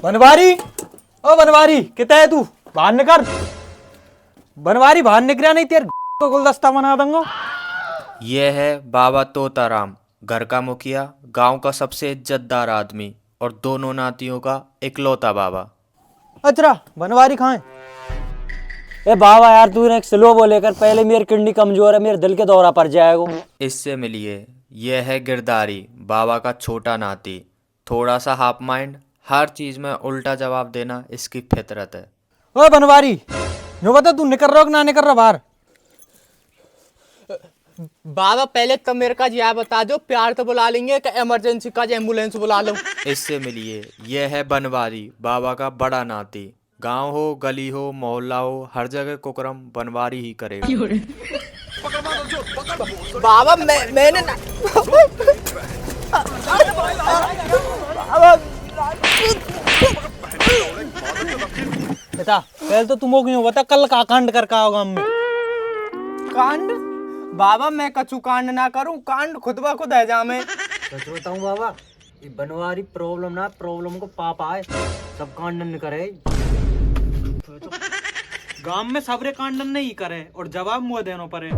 बनवारी, ओ बनवारी कितना है तू? बाहर निकल बनवारी, बाहर निकला नहीं तेरे को गुलदस्ता बना दूंगा। यह है बाबा तोताराम, घर का मुखिया, गांव का सबसे इज्जतदार आदमी और दोनों नातियों का इकलौता बाबा। अच्छा बनवारी कहाँ है? ए बाबा यार, तू एक स्लो बोलेकर, पहले मेरी किडनी कमजोर है, मेरे दिल के दौरा पड़ जाएगा। इससे मिलिए, यह है गिरधारी, बाबा का छोटा नाती। थोड़ा सा हाफ माइंड, हर चीज में उल्टा जवाब देना इसकी फितरत है। ओ बनवारी, जो बता तू निकल रहा हो कि ना निकल रहा बाहर? बाबा पहले तो मेरे का यह बता दो, प्यार तो बुला लेंगे कि इमरजेंसी का एम्बुलेंस बुला लो। इससे मिलिए, यह है बनवारी, बाबा का बड़ा नाती। गांव हो, गली हो, मोहल्ला हो, हर जगह कुकरम बनवारी ही करेगा। बाबा मैंने ना बेटा पहले तो तुम क्यों बता कल का कांड कर का होगा हम में? कांड? बाबा मैं कछु कांड ना करूं, कांड खुद ब खुद है जामे। सच बताऊं बाबा, ये बनवारी प्रॉब्लम ना, प्रॉब्लम को पाप आए, सब कांडन करे। गांव में सबरे कांडन नहीं करे और जवाब मुँह देना पड़े।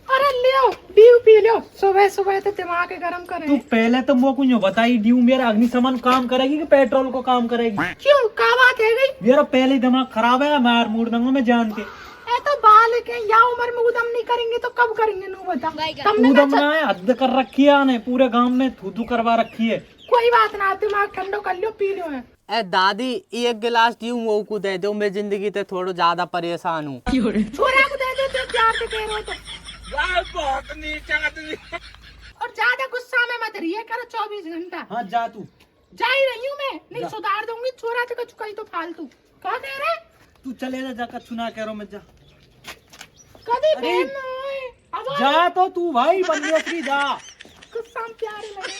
अरे लियो ड्यू पी लियो, सुबह सुबह तो दिमाग गरम करे। तू पहले तो मुझको यूं बताई ड्यू मेरा अग्निशमन काम करेगी कि पेट्रोल को काम करेगी? क्यों का बात है गई? मेरा पहले ही दिमाग खराब है, मार मूड दूंगा मैं जान के। ए तो बाल के या उम्र में उदम नहीं करेंगे तो कब करेंगे? नो बता। तुमने उदम ना है, हद कर रखी है ने, पूरे गांव में थू करवा रखी है। कोई बात ना, दिमाग ठंडो कर लियो, पी लियो है। ए दादी, एक गिलास ड्यू वो को दे दो, मैं जिंदगी ते थोड़ा ज्यादा परेशान हूँ। छोरा को दे दो, तो प्यार से कह रहे हो तो। बहुत नीच आदमी। और ज्यादा गुस्सा में मत रहिए करो 24 घंटा। हाँ जा तू। जा ही रही हूँ मैं, नहीं सुधार दूंगी। छोरा से कछु कही तो फालतू क्या कह रहे? तू चले जा, जाकर चुना कह रहा हूं मैं, जा। कभी अरे, बहन न होए। अब जा तो तू भाई बनवारी जा। गुस्सा में प्यारे लगे।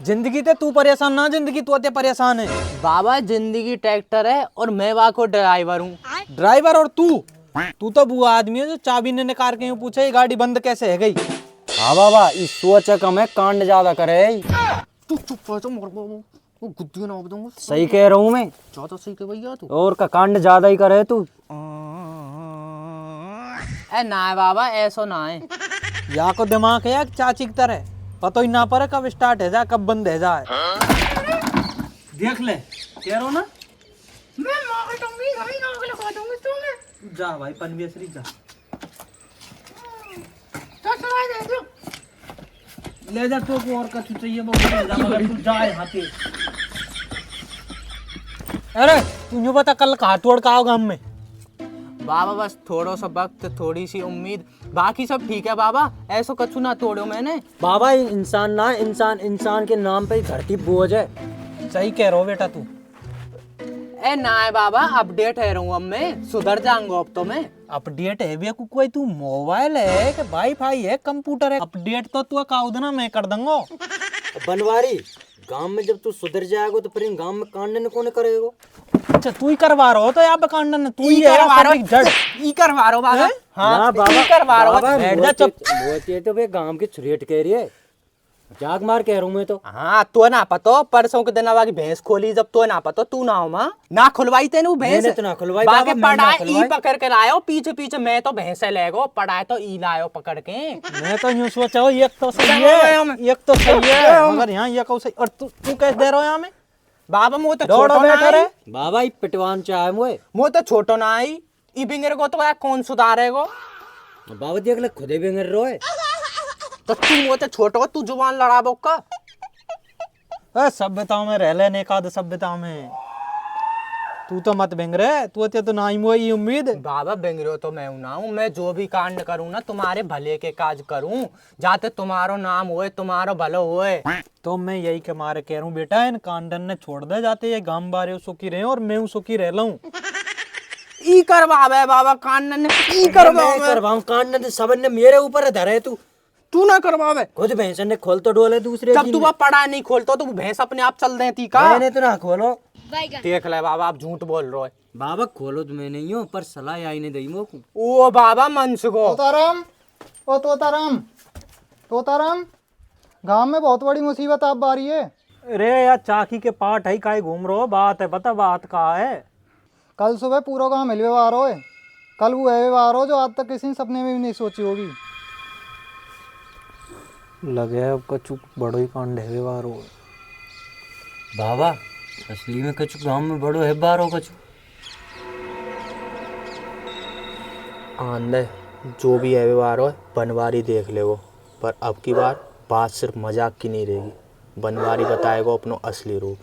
जिंदगी ते तू परेशान ना, जिंदगी तू ते परेशान है। बाबा जिंदगी ट्रैक्टर है और मैं वहाँ को ड्राइवर हूँ। ड्राइवर और तू तो बुआ आदमी है जो चाबी ने निकाल के यूं पूछे ये गाड़ी बंद कैसे है गई? हाँ बाबा, इस सोच कम है, कांड ज्यादा करे। तू चुप हो, तुम वो गुद्दी ना दूंगा। सही कह रहा हूँ मैं, ज्यादा सही कह भैया तू। और का कांड ज्यादा ही करे तू। ए ना बाबा, ऐसा ना है। या को दिमाग है या चाची की तरह, पता ही ना पड़े कब स्टार्ट है जा कब बंद है जाए। देख ले कह रहा हूं ना, मैं मार दूंगी, भाई आग लगा दूंगी तुम्हें। जा भाई पनवेसरी जा। तो सुनाई दे दो। ले जा तो को और कछु चाहिए वो ले जा, मगर तू जा यहाँ पे। अरे तू यूं बता कल कहाँ तोड़ का होगा हम में? बाबा बस थोड़ा सा वक्त, थोड़ी सी उम्मीद, बाकी सब ठीक है बाबा। ऐसा कछु ना तोड़ो मैंने। बाबा इंसान ना, इंसान के नाम पे ही धरती बोझ है। सही कह रहा हो बेटा तू। ए ना है बाबा, अपडेट है रहूं अब मैं, सुधर जाऊंगा अब तो मैं। अपडेट है भी कोई तू मोबाइल है कि वाईफाई है कंप्यूटर है? अपडेट तो तू का उधना मैं कर दूंगा। बनवारी, गांव में जब तू सुधर जाएगा तो फिर गांव में कांड कौन करेगा? अच्छा तू ही करवा रहा हो तो यहाँ पे कांडन तू ही ई है करवा रहो, जड़। ई करवा रहो बाबा। हाँ ना बाबा, ई करवा रहो। बाबा बैठ जा चुप। मोती तो बे गांव की छुरेट कह रही है, जाग मार कह रहा हूँ मैं तो। हाँ तो ना पतो, परसों के दिन आवागी भैंस खोली जब तो ना पतो, तू ना हो माँ ना खुलवाई तेने वो भैंस। मैंने तो ना खुलवाई बाकी बाबा, मैंने ना पढ़ाए ई खुलवाई। पकड़ के लायो, पीछे पीछे मैं तो भैंसे ले गो, पढ़ाए तो ई लायो पकड़ के। मैं तो यूं सोचा हो एक तो सही है, एक तो सही है, मगर यहाँ ये कौ सही। और तू कैसे दे रहा हो यहाँ में? बाबा मुँह तो दौड़ो छोटो ना बैठा आई, रे। बाबा ये पिटवान चाहे मुझे। मुँह तो छोटो ना आई, ई बिंगर को तो यार कौन सुधारेगो? बाबा देख ले खुदे भी अंगर रोए। तो तू मुँह तो छोटो, तू जुबान लड़ाबो का। सभ्यताओं में रह लेने का सभ्यता में तू तो मत बेंग रहे, तू तो ना ही मोई उम्मीद। बाबा बेंगरो तो मैं ना हूँ, मैं जो भी कांड करूँ ना तुम्हारे भले के काज करूँ, जाते तुम्हारो नाम होए, तुम्हारो भलो होए। तो मैं यही के मारे कह रहा हूँ बेटा, इन कांडन ने छोड़ दे, जाते ये गांव बारे सुखी रहे और मैं सुखी रह लूं। ई करवावे बाबा कांड ने, ई करवावे। करवाऊं कांड ने, सब ने मेरे ऊपर धरे तू ना करवावे। खुद भैंस ने खोल तो डोले दूसरे जब की तू ने। वह पढ़ा नहीं खोलतो तो भैंस अपने आप चल देती का। मैंने तो ना खोलो। देख ले बाबा, आप झूठ बोल रहे हो। बाबा खोलो तो मैं नहीं हूँ, पर सलाह आई नहीं दी मोको। ओ बाबा मन को तोताराम, ओ तोताराम, तोताराम गांव में बहुत बड़ी मुसीबत आप बारी है। अरे यार चाकी के पाठ है, काहे घूम रहो, बात है बता, बात कहाँ है? कल सुबह पूरा गांव मिल व्यवहार हो। कल वो है व्यवहार हो जो आज तक किसी ने सपने में भी नहीं सोची होगी। लगे अब कछु बड़ो ही कांड है व्यवहार हो। बाबा असली में कछु गांव में बड़ो है बारो कछु। आंदे जो भी है व्यवहार हो बनवारी देख ले वो, पर अब की बार बात सिर्फ मजाक की नहीं रहेगी, बनवारी बताएगा अपनो असली रूप।